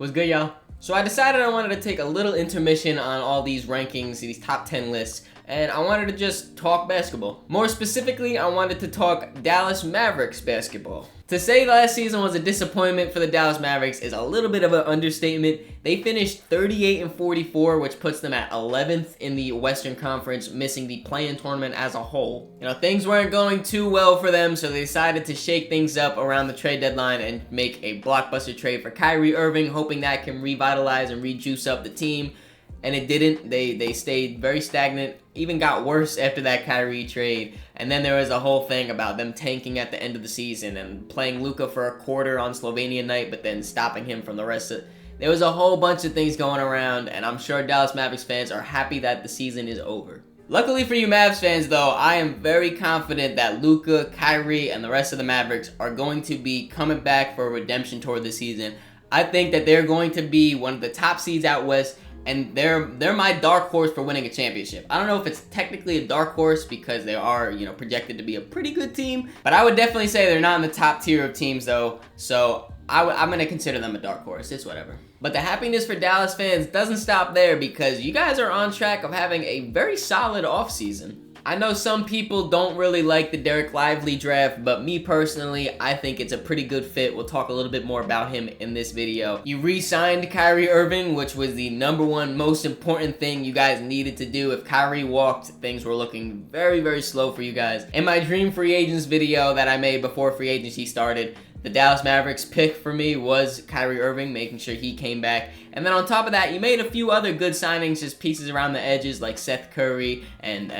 What's good, y'all? So I decided I wanted to take a little intermission on all these rankings, these top 10 lists, and I wanted to just talk basketball. More specifically, I wanted to talk Dallas Mavericks basketball. To say last season was a disappointment for the Dallas Mavericks is a little bit of an understatement. They finished 38-44, which puts them at 11th in the Western Conference, missing the play-in tournament as a whole. Things weren't going too well for them, so they decided to shake things up around the trade deadline and make a blockbuster trade for Kyrie Irving, hoping that can revitalize and rejuice up the team. And it didn't. They stayed very stagnant, even got worse after that Kyrie trade. And then there was a whole thing about them tanking at the end of the season and playing Luka for a quarter on Slovenia night, but then stopping him from the rest of. There was a whole bunch of things going around, and I'm sure Dallas Mavericks fans are happy that the season is over. Luckily for you Mavs fans, though, I am very confident that Luka, Kyrie, and the rest of the Mavericks are going to be coming back for a redemption tour this season. I think that they're going to be one of the top seeds out west, and they're my dark horse for winning a championship. I don't know if it's technically a dark horse because they are, projected to be a pretty good team, but I would definitely say they're not in the top tier of teams, though, so I'm going to consider them a dark horse. It's whatever. But the happiness for Dallas fans doesn't stop there because you guys are on track of having a very solid offseason. I know some people don't really like the Derek Lively draft, but me personally, I think it's a pretty good fit. We'll talk a little bit more about him in this video. You re-signed Kyrie Irving, which was the number one most important thing you guys needed to do. If Kyrie walked, things were looking very, very slow for you guys. In my Dream Free Agents video that I made before free agency started, the Dallas Mavericks pick for me was Kyrie Irving, making sure he came back. And then on top of that, you made a few other good signings, just pieces around the edges like Seth Curry and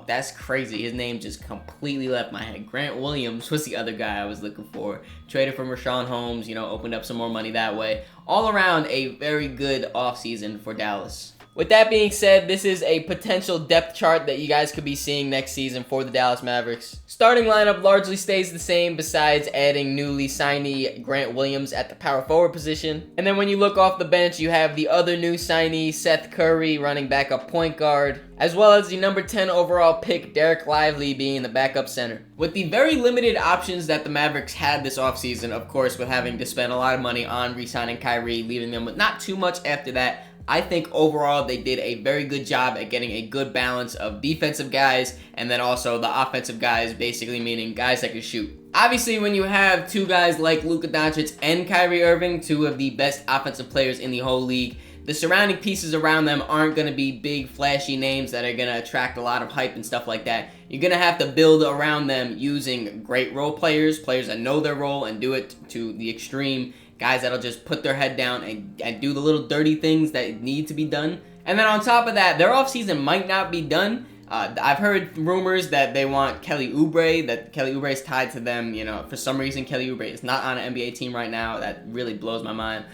that's crazy. His name just completely left my head. Grant Williams was the other guy I was looking for. Traded for Rashawn Holmes, opened up some more money that way. All around a very good offseason for Dallas. With that being said, this is a potential depth chart that you guys could be seeing next season for the Dallas Mavericks. Starting lineup largely stays the same besides adding newly signee Grant Williams at the power forward position. And then when you look off the bench, you have the other new signee, Seth Curry, running backup point guard, as well as the number 10 overall pick, Derek Lively, being the backup center. With the very limited options that the Mavericks had this offseason, of course, with having to spend a lot of money on re-signing Kyrie, leaving them with not too much after that, I think overall they did a very good job at getting a good balance of defensive guys and then also the offensive guys, basically meaning guys that can shoot. Obviously, when you have two guys like Luka Doncic and Kyrie Irving, two of the best offensive players in the whole league, the surrounding pieces around them aren't going to be big, flashy names that are going to attract a lot of hype and stuff like that. You're going to have to build around them using great role players, players that know their role and do it to the extreme, guys that'll just put their head down and do the little dirty things that need to be done. And then on top of that, their offseason might not be done. I've heard rumors that they want Kelly Oubre, that Kelly Oubre is tied to them. For some reason, Kelly Oubre is not on an NBA team right now. That really blows my mind.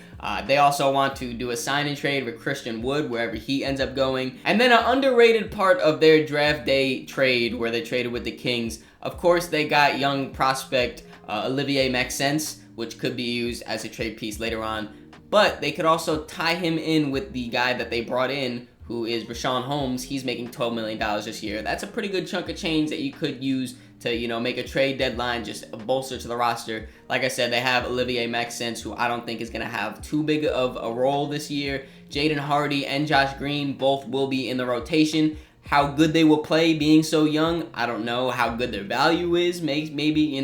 They also want to do a sign and trade with Christian Wood, wherever he ends up going. And then an underrated part of their draft day trade, where they traded with the Kings, of course, they got young prospect Olivier Maxence, which could be used as a trade piece later on. But they could also tie him in with the guy that they brought in, who is Rashawn Holmes. He's making $12 million this year. That's a pretty good chunk of change that you could use to, make a trade deadline, just a bolster to the roster. Like I said, they have Olivier Maxence, who I don't think is going to have too big of a role this year. Jaden Hardy and Josh Green both will be in the rotation. How good they will play being so young, I don't know. How good their value is, maybe,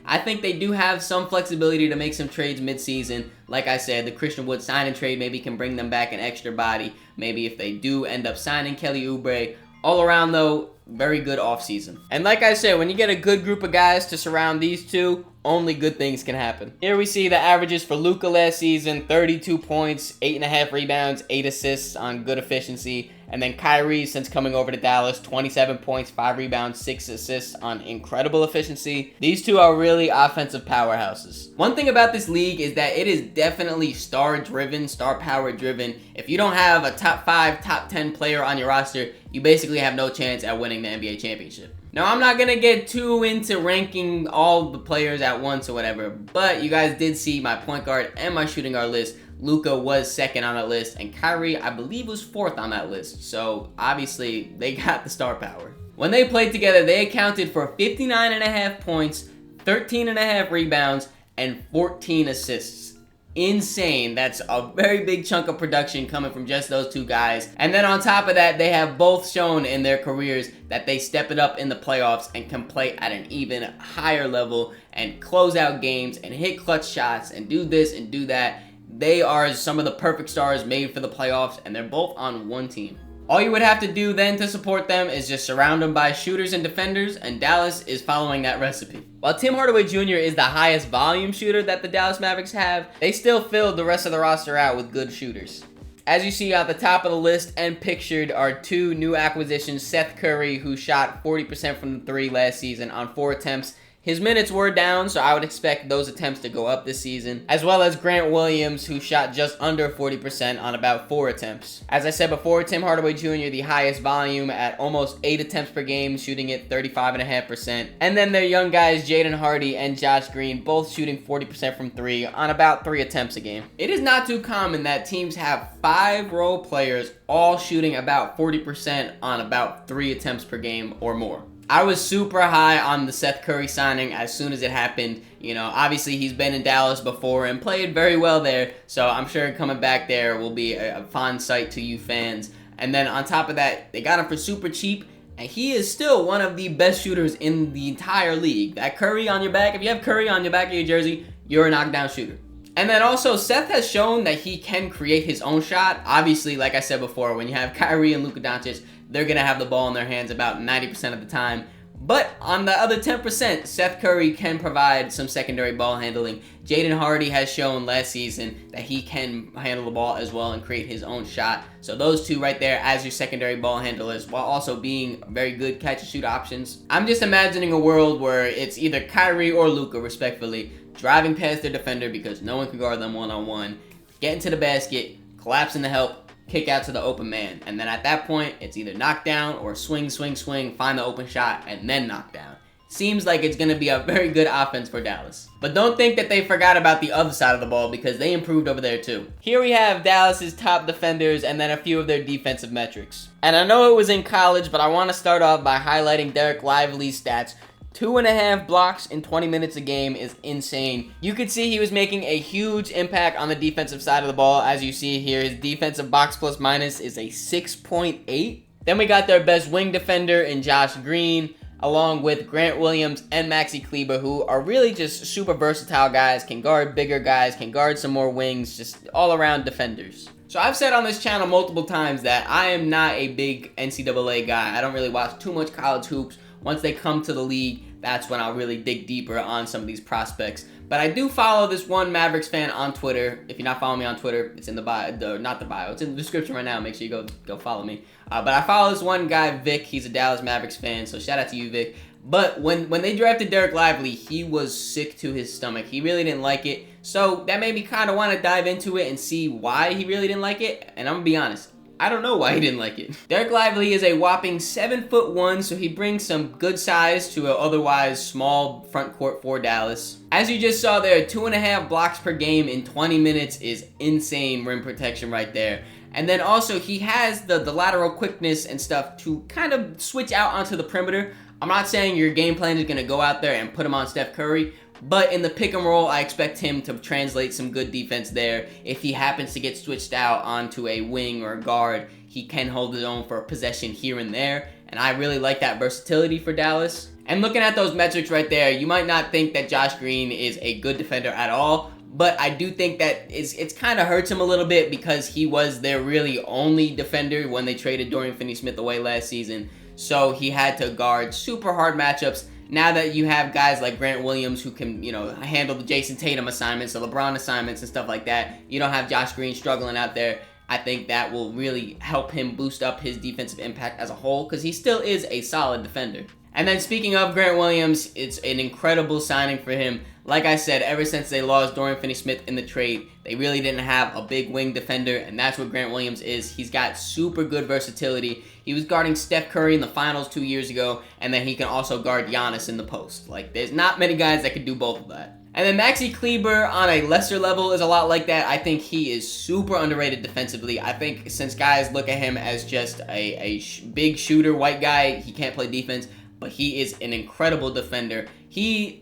I think they do have some flexibility to make some trades mid-season. Like I said, the Christian Wood sign and trade maybe can bring them back an extra body. Maybe if they do end up signing Kelly Oubre. All around, though, very good offseason. And like I said, when you get a good group of guys to surround these two, only good things can happen. Here we see the averages for Luka last season: 32 points, 8.5 rebounds, 8 assists on good efficiency. And then Kyrie, since coming over to Dallas, 27 points, 5 rebounds, 6 assists on incredible efficiency. These two are really offensive powerhouses. One thing about this league is that it is definitely star-driven, star-power-driven. If you don't have a top 5, top 10 player on your roster, you basically have no chance at winning the NBA championship. Now, I'm not going to get too into ranking all the players at once or whatever, but you guys did see my point guard and my shooting guard list. Luka was second on that list, and Kyrie, I believe, was fourth on that list. So, obviously, they got the star power. When they played together, they accounted for 59.5 points, 13.5 rebounds, and 14 assists. insane. That's a very big chunk of production coming from just those two guys. And then on top of that, they have both shown in their careers that they step it up in the playoffs and can play at an even higher level and close out games and hit clutch shots and do this and do that. They are some of the perfect stars made for the playoffs, and they're both on one team. All you would have to do then to support them is just surround them by shooters and defenders, and Dallas is following that recipe. While Tim Hardaway Jr. is the highest volume shooter that the Dallas Mavericks have, they still filled the rest of the roster out with good shooters. As you see at the top of the list and pictured are two new acquisitions, Seth Curry, who shot 40% from the three last season on 4 attempts. His minutes were down, so I would expect those attempts to go up this season, as well as Grant Williams, who shot just under 40% on about 4 attempts. As I said before, Tim Hardaway Jr., the highest volume at almost 8 attempts per game, shooting at 35.5%. And then their young guys, Jaden Hardy and Josh Green, both shooting 40% from 3 on about 3 attempts a game. It is not too common that teams have 5 role players all shooting about 40% on about 3 attempts per game or more. I was super high on the Seth Curry signing as soon as it happened. You know, obviously he's been in Dallas before and played very well there, so I'm sure coming back there will be a fond sight to you fans. And then on top of that, they got him for super cheap, and he is still one of the best shooters in the entire league. That Curry on your back, if you have Curry on your back of your jersey, you're a knockdown shooter. And then also, Seth has shown that he can create his own shot. Obviously, like I said before, when you have Kyrie and Luka Doncic, they're going to have the ball in their hands about 90% of the time. But on the other 10%, Seth Curry can provide some secondary ball handling. Jaden Hardy has shown last season that he can handle the ball as well and create his own shot. So those two right there as your secondary ball handlers, while also being very good catch-and-shoot options. I'm just imagining a world where it's either Kyrie or Luka, respectfully, driving past their defender because no one can guard them one-on-one, getting to the basket, collapsing the help, kick out to the open man. And then at that point, it's either knock down or swing, find the open shot, and then knock down. Seems like it's going to be a very good offense for Dallas. But don't think that they forgot about the other side of the ball, because they improved over there too. Here we have Dallas's top defenders and then a few of their defensive metrics. And I know it was in college, but I want to start off by highlighting Derek Lively's stats. 2.5 blocks in 20 minutes a game is insane. You could see he was making a huge impact on the defensive side of the ball. As you see here, his defensive box plus minus is a 6.8. Then we got their best wing defender in Josh Green, along with Grant Williams and Maxi Kleber, who are really just super versatile guys, can guard bigger guys, can guard some more wings, just all-around defenders. So I've said on this channel multiple times that I am not a big NCAA guy. I don't really watch too much college hoops. Once they come to the league, that's when I'll really dig deeper on some of these prospects. But I do follow this one Mavericks fan on Twitter. If you're not following me on Twitter, it's in the bio, not the bio, it's in the description right now. Make sure you go follow me. But I follow this one guy, Vic. He's a Dallas Mavericks fan, so shout out to you, Vic. But when they drafted Derek Lively, he was sick to his stomach. He really didn't like it. So that made me kind of want to dive into it and see why he really didn't like it. And I'm going to be honest, I don't know why he didn't like it. Derek Lively is a whopping 7'1", so he brings some good size to an otherwise small front court for Dallas. As you just saw there, 2.5 blocks per game in 20 minutes is insane rim protection right there. And then also he has the lateral quickness and stuff to kind of switch out onto the perimeter. I'm not saying your game plan is going to go out there and put him on Steph Curry, but in the pick and roll, I expect him to translate some good defense there. If he happens to get switched out onto a wing or a guard, he can hold his own for a possession here and there. And I really like that versatility for Dallas. And looking at those metrics right there, you might not think that Josh Green is a good defender at all. But I do think that it's kind of hurts him a little bit because he was their really only defender when they traded Dorian Finney-Smith away last season. So he had to guard super hard matchups. Now that you have guys like Grant Williams who can, handle the Jason Tatum assignments, the LeBron assignments and stuff like that, you don't have Josh Green struggling out there. I think that will really help him boost up his defensive impact as a whole because he still is a solid defender. And then speaking of Grant Williams, it's an incredible signing for him. Like I said, ever since they lost Dorian Finney-Smith in the trade, they really didn't have a big wing defender, and that's what Grant Williams is. He's got super good versatility. He was guarding Steph Curry in the finals 2 years ago, and then he can also guard Giannis in the post. Like, there's not many guys that can do both of that. And then Maxi Kleber on a lesser level is a lot like that. I think he is super underrated defensively. I think since guys look at him as just a big shooter, white guy, he can't play defense, but he is an incredible defender.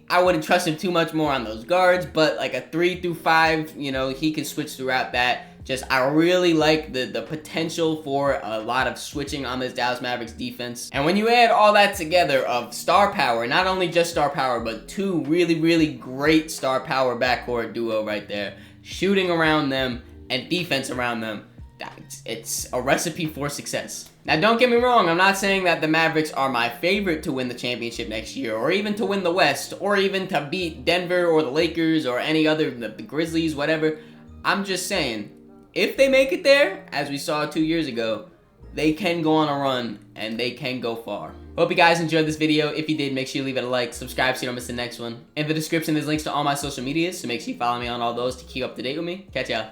I wouldn't trust him too much more on those guards, but like a 3 through 5, you know, he can switch throughout that. Just, I really like the potential for a lot of switching on this Dallas Mavericks defense. And when you add all that together of star power, not only just star power, but two really great star power backcourt duo right there, shooting around them and defense around them, it's a recipe for success. Now, don't get me wrong, I'm not saying that the Mavericks are my favorite to win the championship next year, or even to win the West, or even to beat Denver or the Lakers or any other, the Grizzlies, whatever. I'm just saying, if they make it there, as we saw 2 years ago, they can go on a run and they can go far. Hope you guys enjoyed this video. If you did, make sure you leave it a like, subscribe so you don't miss the next one. In the description, there's links to all my social medias, so make sure you follow me on all those to keep up to date with me. Catch y'all.